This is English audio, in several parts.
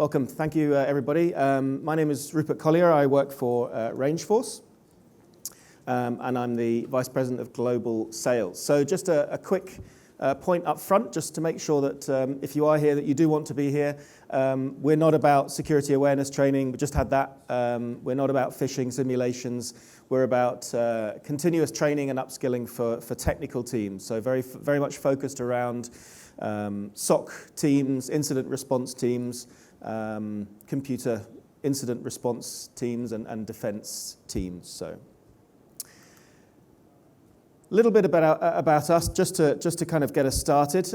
Welcome. Thank you, everybody. My name is Rupert Collier. I work for Rangeforce, and I'm the Vice President of Global Sales. So just a quick point up front, just to make sure that if you are here, that you do want to be here. We're not about security awareness training. We just had that. We're not about phishing simulations. We're about continuous training and upskilling for technical teams. So very much focused around SOC teams, incident response teams, computer incident response teams, and defense teams. So a little bit about us, just to kind of get us started.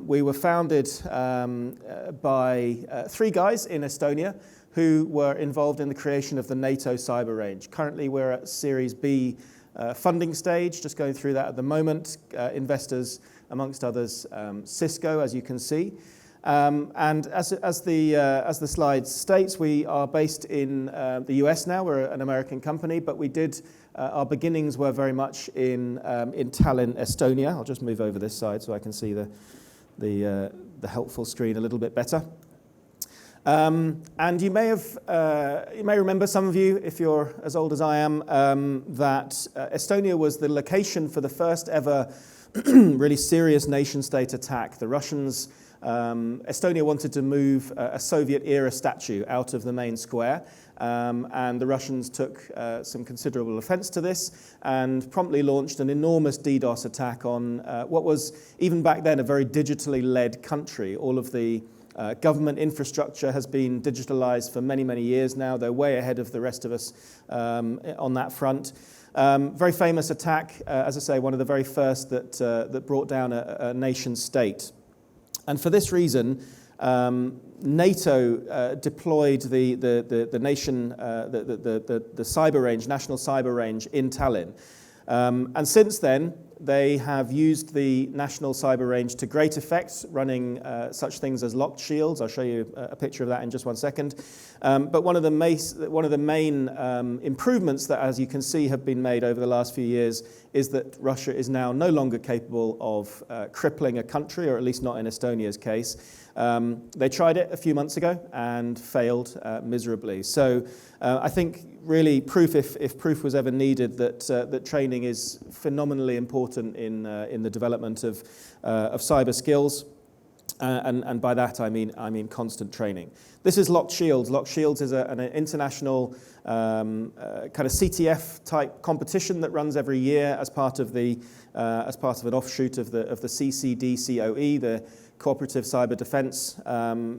We were founded by three guys in Estonia who were involved in the creation of the NATO cyber range. Currently, we're at Series B funding stage, just going through that at the moment. Investors, amongst others, Cisco, as you can see. And as the slide states, we are based in the US now. We're an American company, but our beginnings were very much in Tallinn, Estonia. I'll just move over this side so I can see the helpful screen a little bit better. And you may remember, some of you, if you're as old as I am, that Estonia was the location for the first ever really serious nation-state attack. The Russians. Estonia wanted to move a Soviet-era statue out of the main square, and the Russians took some considerable offense to this and promptly launched an enormous DDoS attack on what was, even back then, a very digitally led country. All of the government infrastructure has been digitalized for many, many years now. They're way ahead of the rest of us on that front. Very famous attack, as I say, one of the very first that brought down a nation state. And for this reason, NATO deployed the cyber range, national cyber range in Tallinn. And since then, they have used the national cyber range to great effect, running such things as locked shields. I'll show you a picture of that in just one second. But one of the main improvements that, as you can see, have been made over the last few years is that Russia is now no longer capable of crippling a country, or at least not in Estonia's case. They tried it a few months ago and failed miserably. So I think really proof, if proof was ever needed, that training is phenomenally important in the development of cyber skills. And by that I mean constant training. This is Locked Shields. Locked Shields is an international kind of CTF type competition that runs every year as part of an offshoot of the CCDCOE, the Cooperative Cyber Defense,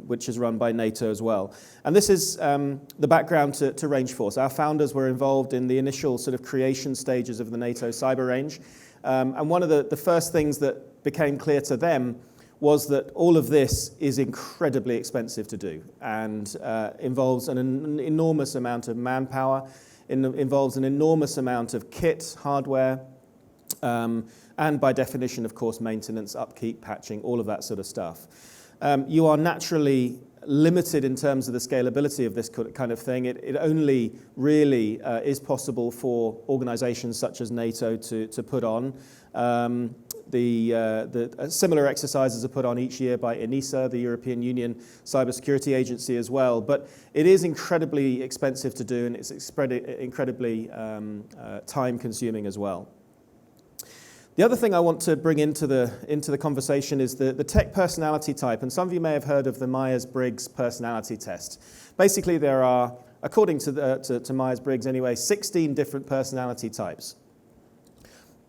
which is run by NATO as well. And this is the background to Rangeforce. Our founders were involved in the initial sort of creation stages of the NATO cyber range. And one of the first things that became clear to them was that all of this is incredibly expensive to do and involves an enormous amount of manpower, involves an enormous amount of kit, hardware, and by definition, of course, maintenance, upkeep, patching, all of that sort of stuff. You are naturally limited in terms of the scalability of this kind of thing. It only really is possible for organizations such as NATO to put on. The similar exercises are put on each year by ENISA, the European Union Cybersecurity Agency as well. But it is incredibly expensive to do, and it's incredibly time-consuming as well. The other thing I want to bring into the conversation is the tech personality type, and some of you may have heard of the Myers-Briggs personality test. Basically, there are, according to Myers-Briggs anyway, 16 different personality types.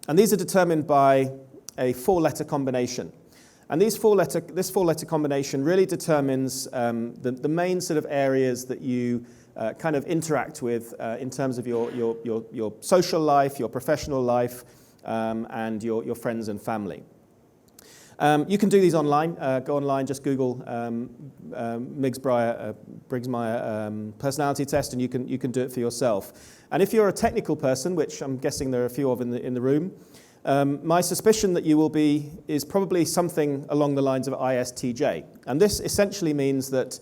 And these are determined by a four-letter combination. And this four-letter combination really determines the main sort of areas that you kind of interact with in terms of your social life, your professional life, and your friends and family. You can do these online. Go online, just Google Briggs-Meyer personality test, and you can do it for yourself. And if you're a technical person, which I'm guessing there are a few of in the room, my suspicion that you will be is probably something along the lines of ISTJ. And this essentially means that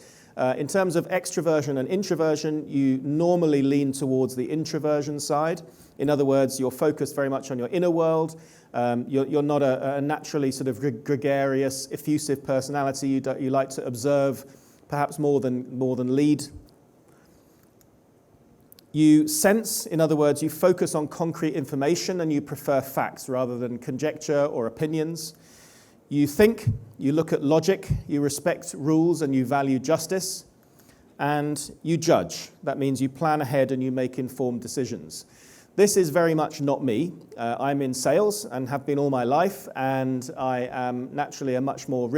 in terms of extroversion and introversion, you normally lean towards the introversion side. In other words, you're focused very much on your inner world. You're not a naturally sort of gregarious, effusive personality. You like to observe perhaps more than lead. You sense, in other words, you focus on concrete information and you prefer facts rather than conjecture or opinions. You think, you look at logic, you respect rules and you value justice. And you judge. That means you plan ahead and you make informed decisions. This is very much not me. I'm in sales and have been all my life, and I am naturally a much more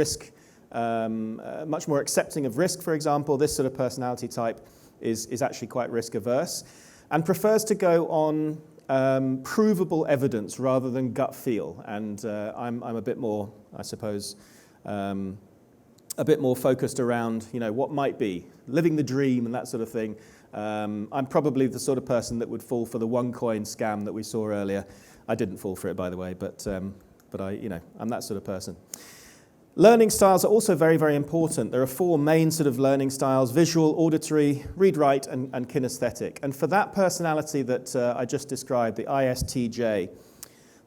accepting of risk, for example. This sort of personality type is actually quite risk averse and prefers to go on provable evidence rather than gut feel. And I'm a bit more, I suppose, a bit more focused around, what might be, living the dream and that sort of thing. I'm probably the sort of person that would fall for the OneCoin scam that we saw earlier. I didn't fall for it, by the way, but I'm that sort of person. Learning styles are also very, very important. There are 4 main sort of learning styles: visual, auditory, read-write, and kinesthetic. And for that personality that I just described, the ISTJ,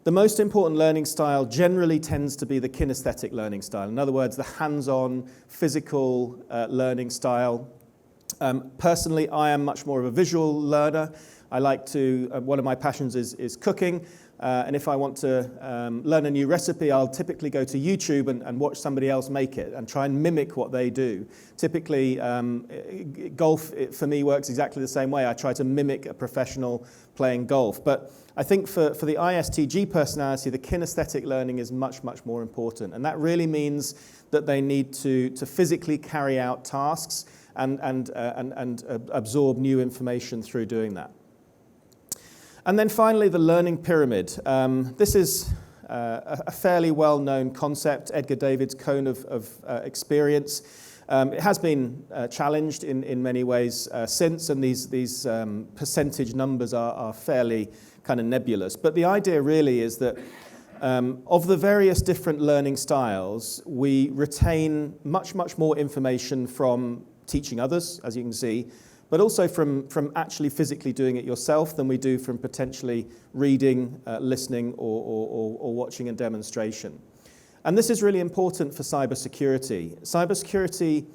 the most important learning style generally tends to be the kinesthetic learning style. In other words, the hands-on, physical learning style. Personally, I am much more of a visual learner. I like to, one of my passions is cooking. And if I want to learn a new recipe, I'll typically go to YouTube and watch somebody else make it and try and mimic what they do. Typically, golf, for me, works exactly the same way. I try to mimic a professional playing golf. But I think for the ISTG personality, the kinesthetic learning is much, much more important. And that really means that they need to physically carry out tasks and absorb new information through doing that. And then finally, the learning pyramid. This is a fairly well-known concept, Edgar David's cone of experience. It has been challenged in many ways since, and these percentage numbers are fairly kind of nebulous. But the idea really is that of the various different learning styles, we retain much, much more information from teaching others, as you can see, but also from actually physically doing it yourself than we do from potentially reading, listening, or watching a demonstration. And this is really important for cybersecurity. Cybersecurity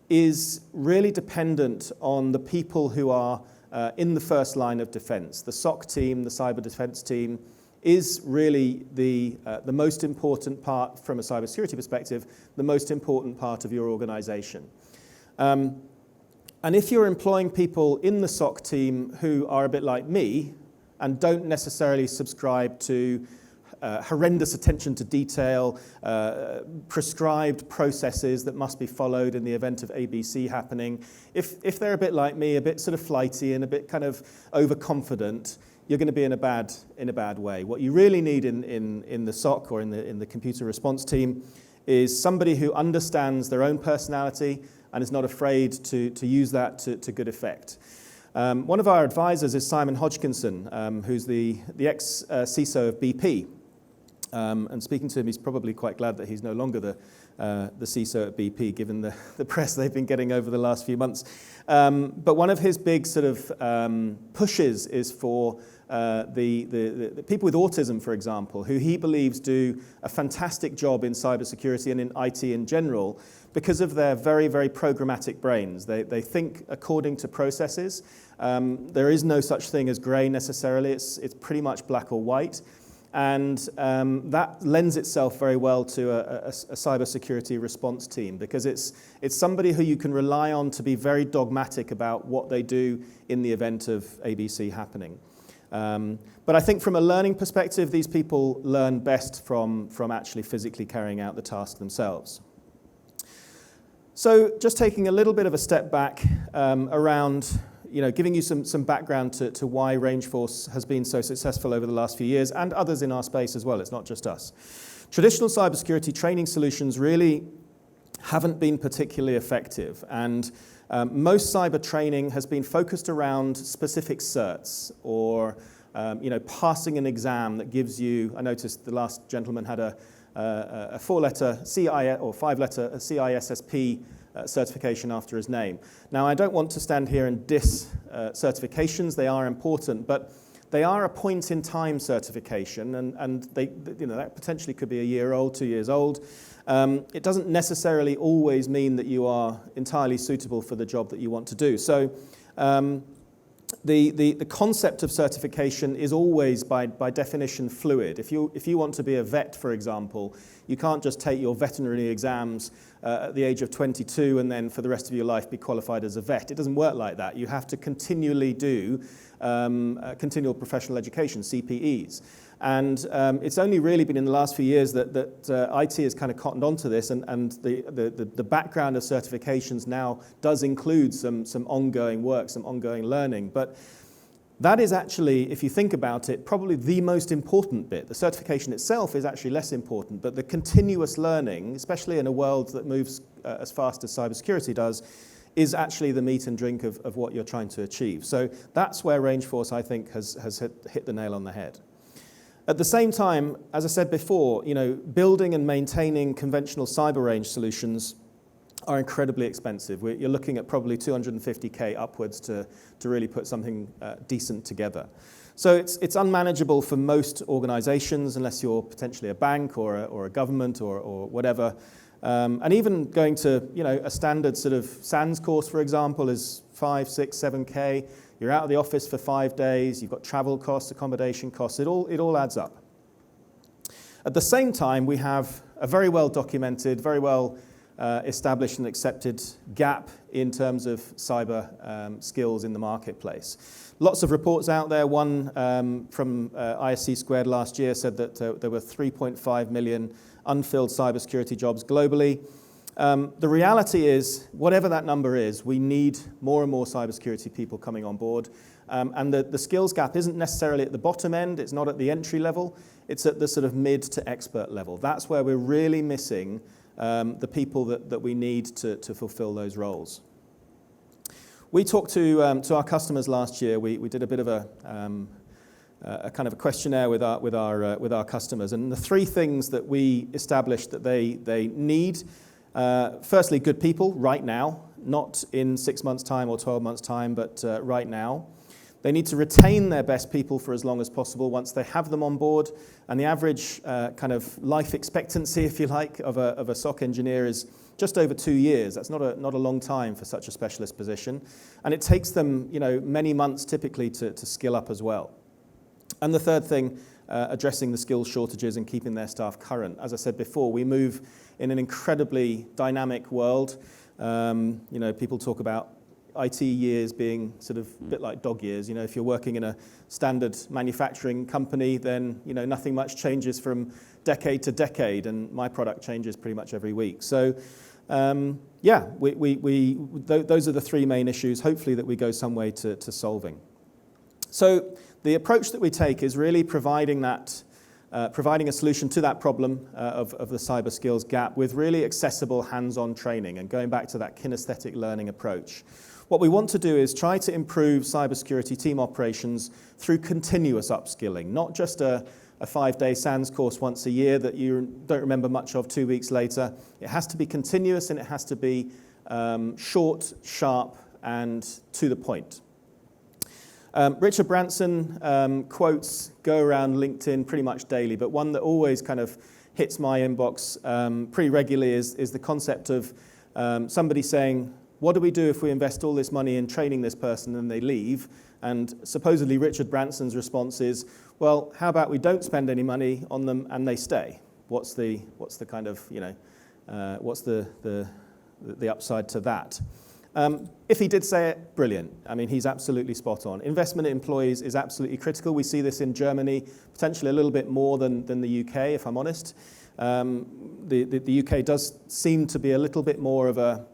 is really dependent on the people who are in the first line of defense. The SOC team, the cyber defense team, is really the most important part, from a cybersecurity perspective, the most important part of your organization. And if you're employing people in the SOC team who are a bit like me and don't necessarily subscribe to horrendous attention to detail, prescribed processes that must be followed in the event of ABC happening, if they're a bit like me, a bit sort of flighty and a bit kind of overconfident, you're going to be in a bad way. What you really need in the SOC or in the computer response team is somebody who understands their own personality and is not afraid to use that to good effect. One of our advisors is Simon Hodgkinson, who's the ex-CISO of BP. And speaking to him, he's probably quite glad that he's no longer the CISO at BP, given the press they've been getting over the last few months. But one of his big sort of pushes is for the people with autism, for example, who he believes do a fantastic job in cybersecurity and in IT in general because of their very, very programmatic brains. They think according to processes. There is no such thing as grey necessarily. It's pretty much black or white. And that lends itself very well to a cybersecurity response team because it's somebody who you can rely on to be very dogmatic about what they do in the event of ABC happening. But I think from a learning perspective, these people learn best from actually physically carrying out the task themselves. So just taking a little bit of a step back around giving you some background to why Rangeforce has been so successful over the last few years, and others in our space as well. It's not just us. Traditional cybersecurity training solutions really haven't been particularly effective, and most cyber training has been focused around specific certs or passing an exam that gives you. I noticed the last gentleman had a 4-letter CIS or 5-letter CISSP certification after his name. Now, I don't want to stand here and diss certifications. They are important, but They are a point-in-time certification, and they, that potentially could be a year old, 2 years old. It doesn't necessarily always mean that you are entirely suitable for the job that you want to do. So the concept of certification is always, by definition, fluid. If you want to be a vet, for example, you can't just take your veterinary exams at the age of 22 and then for the rest of your life be qualified as a vet. It doesn't work like that. You have to continually do continual professional education, CPEs. And it's only really been in the last few years that IT has kind of cottoned onto this, and the background of certifications now does include some ongoing work, some ongoing learning. But that is actually, if you think about it, probably the most important bit. The certification itself is actually less important, but the continuous learning, especially in a world that moves as fast as cybersecurity does, is actually the meat and drink of what you're trying to achieve. So that's where Rangeforce, I think, has hit the nail on the head. At the same time, as I said before, building and maintaining conventional cyber range solutions are incredibly expensive. You're looking at probably 250K upwards to really put something decent together. So it's unmanageable for most organizations unless you're potentially a bank or a government or whatever. And even going to a standard sort of SANS course, for example, is 5, 6, 7K. You're out of the office for 5 days. You've got travel costs, accommodation costs. It all adds up. At the same time, we have a very well documented, very well established and accepted gap in terms of cyber skills in the marketplace. Lots of reports out there. One from ISC Squared last year said that there were 3.5 million unfilled cybersecurity jobs globally. The reality is, whatever that number is, we need more and more cybersecurity people coming on board. And the skills gap isn't necessarily at the bottom end. It's not at the entry level. It's at the sort of mid to expert level. That's where we're really missing the people that we need to fulfill those roles. We talked to our customers last year. We did a bit of a kind of a questionnaire with our customers, and the three things that we established that they need. Firstly, good people right now, not in 6 months' time or 12 months' time, but right now. They need to retain their best people for as long as possible once they have them on board. And the average kind of life expectancy, if you like, of a SOC engineer is just over 2 years. That's not a long time for such a specialist position. And it takes them many months typically to skill up as well. And the third thing, addressing the skills shortages and keeping their staff current. As I said before, we move in an incredibly dynamic world. People talk about IT years being sort of a bit like dog years. If you're working in a standard manufacturing company, then nothing much changes from decade to decade, and my product changes pretty much every week. So those are the three main issues, hopefully, that we go some way to solving. So the approach that we take is really providing a solution to that problem of the cyber skills gap with really accessible hands-on training, and going back to that kinesthetic learning approach. What we want to do is try to improve cybersecurity team operations through continuous upskilling, not just a 5-day SANS course once a year that you don't remember much of 2 weeks later. It has to be continuous, and it has to be short, sharp, and to the point. Richard Branson quotes go around LinkedIn pretty much daily, but one that always kind of hits my inbox pretty regularly is the concept of somebody saying, what do we do if we invest all this money in training this person and they leave? And supposedly Richard Branson's response is, well, how about we don't spend any money on them and they stay? What's the kind of, what's the upside to that? If he did say it, brilliant. I mean, he's absolutely spot on. Investment in employees is absolutely critical. We see this in Germany, potentially a little bit more than the UK, if I'm honest. The UK does seem to be a little bit more of a,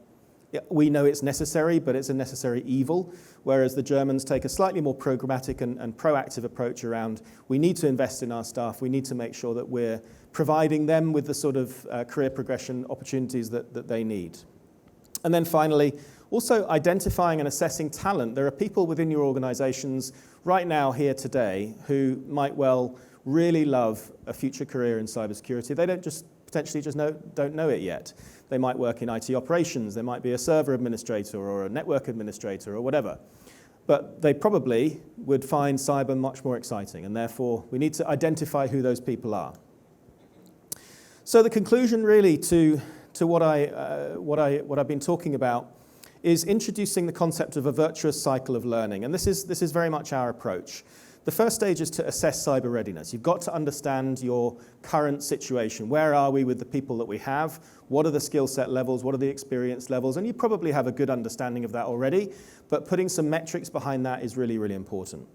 we know it's necessary, but it's a necessary evil, whereas the Germans take a slightly more programmatic and proactive approach around, we need to invest in our staff, we need to make sure that we're providing them with the sort of career progression opportunities that they need. And then finally, also identifying and assessing talent. There are people within your organizations right now here today who might well really love a future career in cybersecurity. They don't know it yet. They might work in IT operations, they might be a server administrator or a network administrator or whatever. but they probably would find cyber much more exciting, and therefore we need to identify who those people are. So the conclusion really to what I've been talking about is introducing the concept of a virtuous cycle of learning, and this is very much our approach. The first stage is to assess cyber readiness. You've got to understand your current situation. Where are we with the people that we have? What are the skill set levels? What are the experience levels? And you probably have a good understanding of that already, but putting some metrics behind that is really, really important.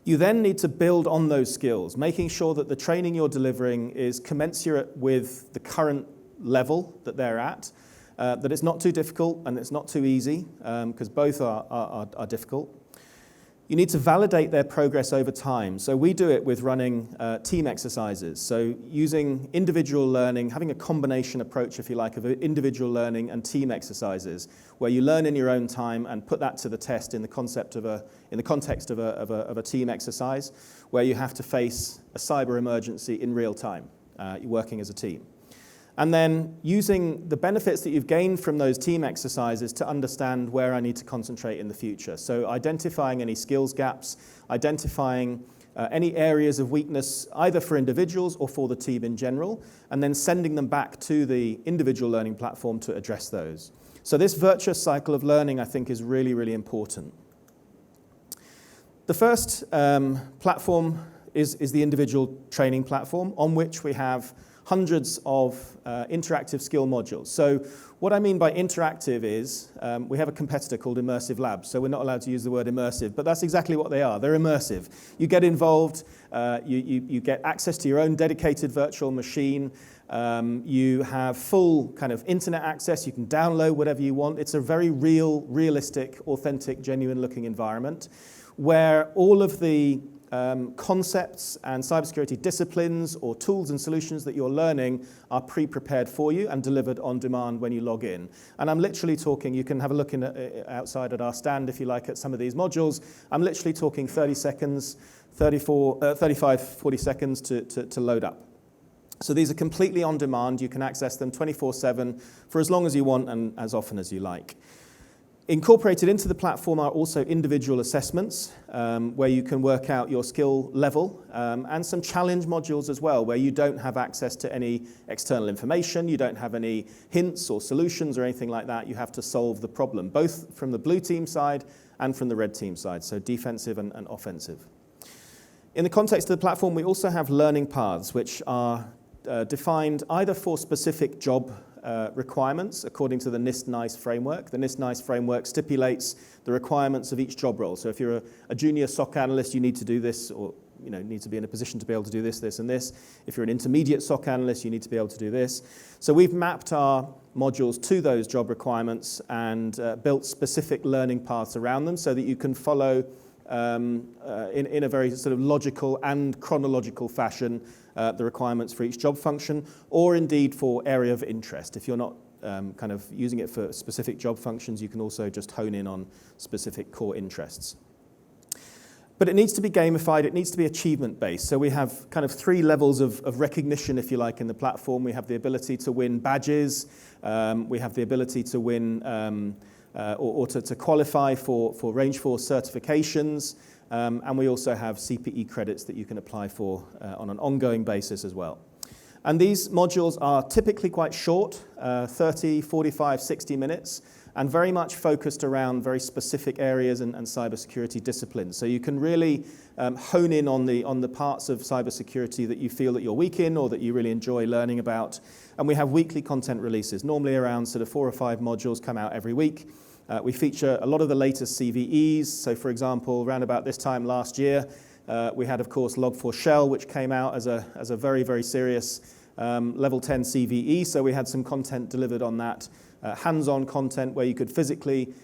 You then need to build on those skills, making sure that the training you're delivering is commensurate with the current level that they're at, that it's not too difficult and it's not too easy, because both are difficult. You need to validate their progress over time. So we do it with running team exercises. So using individual learning, having a combination approach, if you like, of individual learning and team exercises, where you learn in your own time and put that to the test in the context of a team exercise, where you have to face a cyber emergency in real time. You're working as a team. And then using the benefits that you've gained from those team exercises to understand where I need to concentrate in the future. So identifying any skills gaps, identifying any areas of weakness, either for individuals or for the team in general, and then sending them back to the individual learning platform to address those. So this virtuous cycle of learning, I think, is really, really important. The first platform is the individual training platform, on which we have hundreds of interactive skill modules. So what I mean by interactive is we have a competitor called Immersive Labs, so we're not allowed to use the word immersive, but that's exactly what they are. They're immersive. You get involved, you get access to your own dedicated virtual machine, you have full kind of internet access, you can download whatever you want. It's a very realistic, authentic, genuine-looking environment where all of the concepts and cybersecurity disciplines or tools and solutions that you're learning are pre-prepared for you and delivered on demand when you log in. And I'm literally talking, you can have a look outside at our stand if you like at some of these modules. I'm literally talking 30 seconds, 35, 40 seconds to load up. So these are completely on demand. You can access them 24/7 for as long as you want and as often as you like. Incorporated into the platform are also individual assessments where you can work out your skill level and some challenge modules as well where you don't have access to any external information, you don't have any hints or solutions or anything like that. You have to solve the problem, both from the blue team side and from the red team side, so defensive and offensive. In the context of the platform, we also have learning paths which are defined either for specific job requirements according to the NIST-NICE framework. The NIST-NICE framework stipulates the requirements of each job role. So if you're a junior SOC analyst, you need to do this, or need to be in a position to be able to do this, this, and this. If you're an intermediate SOC analyst, you need to be able to do this. So we've mapped our modules to those job requirements and built specific learning paths around them so that you can follow in a very sort of logical and chronological fashion the requirements for each job function, or indeed for area of interest. If you're not kind of using it for specific job functions, you can also just hone in on specific core interests. But it needs to be gamified, it needs to be achievement-based. So we have kind of 3 levels of recognition, if you like, in the platform. We have the ability to win badges, we have the ability to win or to qualify for Rangeforce certifications, and we also have CPE credits that you can apply for on an ongoing basis as well. And these modules are typically quite short, 30, 45, 60 minutes, and very much focused around very specific areas and cybersecurity disciplines. So you can really hone in on the parts of cybersecurity that you feel that you're weak in or that you really enjoy learning about. And we have weekly content releases, normally around sort of 4 or 5 modules come out every week. We feature a lot of the latest CVEs. So for example, around about this time last year, we had, of course, Log4Shell, which came out as a very, very serious level 10 CVE. So we had some content delivered on that, hands-on content where you could physically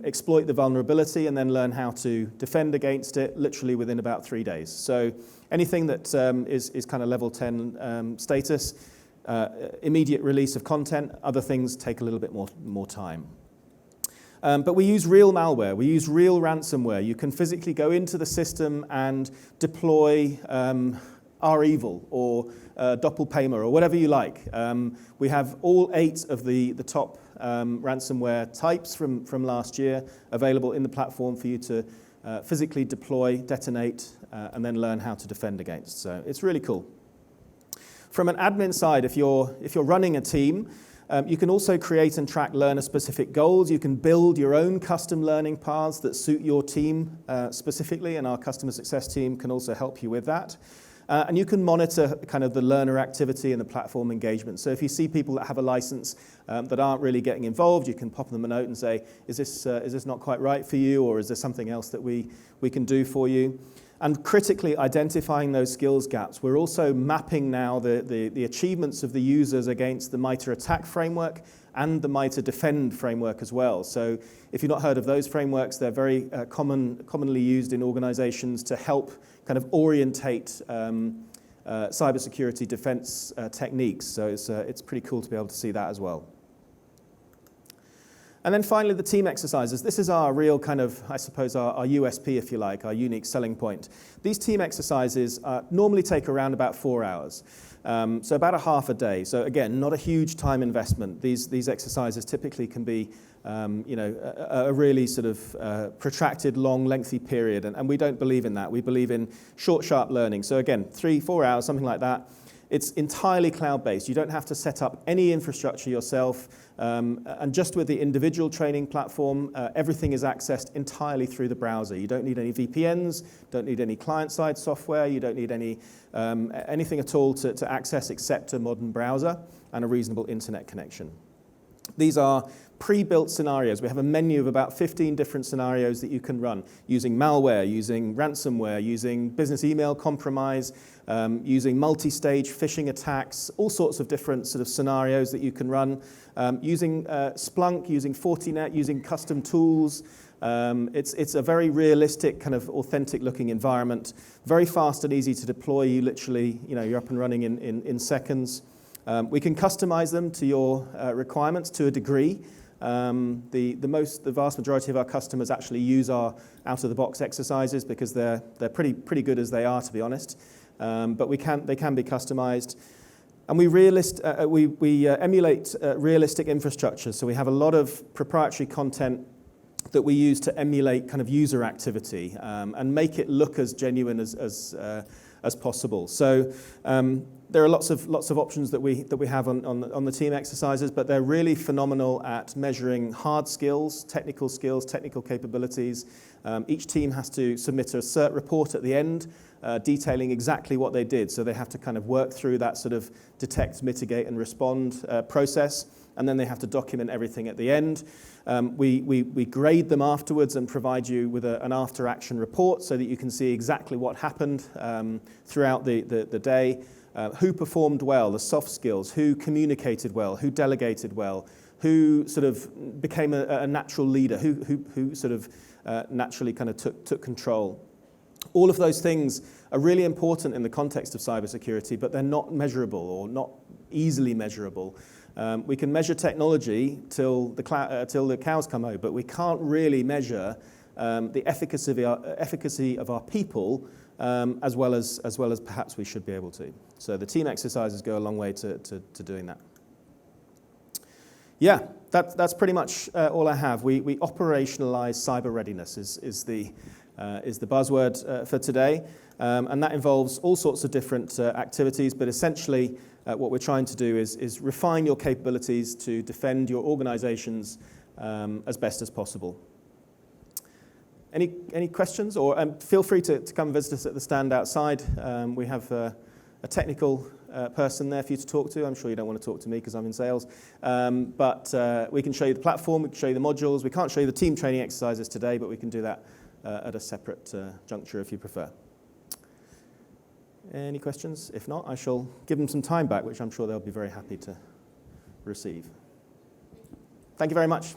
exploit the vulnerability and then learn how to defend against it literally within about 3 days. So anything that is kind of level 10 status, immediate release of content. Other things take a little bit more time. But we use real malware, we use real ransomware. You can physically go into the system and deploy are evil, or doppelpaymer, or whatever you like. We have all 8 of the top ransomware types from last year available in the platform for you to physically deploy, detonate, and then learn how to defend against. So it's really cool. From an admin side, if you're running a team, you can also create and track learner-specific goals. You can build your own custom learning paths that suit your team specifically, and our customer success team can also help you with that. And you can monitor kind of the learner activity and the platform engagement. So if you see people that have a license that aren't really getting involved, you can pop them a note and say, is this not quite right for you, or is there something else that we can do for you? And critically identifying those skills gaps. We're also mapping now the achievements of the users against the MITRE ATT&CK framework and the MITRE DEFEND framework as well. So if you've not heard of those frameworks, they're very commonly used in organizations to help kind of orientate cybersecurity defense techniques. So it's pretty cool to be able to see that as well. And then finally, the team exercises. This is our real kind of, I suppose, our USP, if you like, our unique selling point. These team exercises normally take around about 4 hours, so about a half a day. So again, not a huge time investment. These exercises typically can be, a really sort of protracted, long, lengthy period, and we don't believe in that. We believe in short, sharp learning. So again, 3-4 hours, something like that. It's entirely cloud-based. You don't have to set up any infrastructure yourself. And just with the individual training platform, everything is accessed entirely through the browser. You don't need any VPNs, don't need any client-side software, you don't need anything at all to access except a modern browser and a reasonable internet connection. These are pre-built scenarios. We have a menu of about 15 different scenarios that you can run using malware, using ransomware, using business email compromise, using multi-stage phishing attacks, all sorts of different sort of scenarios that you can run, using Splunk, using Fortinet, using custom tools. It's a very realistic, kind of authentic looking environment, very fast and easy to deploy. You literally, you're up and running in seconds. We can customize them to your requirements to a degree. The vast majority of our customers actually use our out-of-the-box exercises because they're pretty good as they are, to be honest. But they can be customized. And we emulate realistic infrastructure. So we have a lot of proprietary content that we use to emulate kind of user activity and make it look as genuine as possible. So there are lots of options that we have on the team exercises, but they're really phenomenal at measuring hard skills, technical capabilities. Each team has to submit a cert report at the end, detailing exactly what they did. So they have to kind of work through that sort of detect, mitigate, and respond process, and then they have to document everything at the end. We grade them afterwards and provide you with an after-action report so that you can see exactly what happened throughout the day, who performed well, the soft skills, who communicated well, who delegated well, who sort of became a natural leader, who sort of naturally kind of took control. All of those things are really important in the context of cybersecurity, but they're not measurable or not easily measurable. We can measure technology till the cows come home, but we can't really measure the efficacy of our people as well as perhaps we should be able to. So the team exercises go a long way to doing that. Yeah, that's pretty much all I have. We operationalize cyber readiness is the buzzword for today, and that involves all sorts of different activities, but essentially what we're trying to do is refine your capabilities to defend your organizations as best as possible. Any questions? Or feel free to come visit us at the stand outside. We have a technical person there for you to talk to. I'm sure you don't want to talk to me because I'm in sales. But we can show you the platform, we can show you the modules. We can't show you the team training exercises today, but we can do that at a separate juncture if you prefer. Any questions? If not, I shall give them some time back, which I'm sure they'll be very happy to receive. Thank you very much.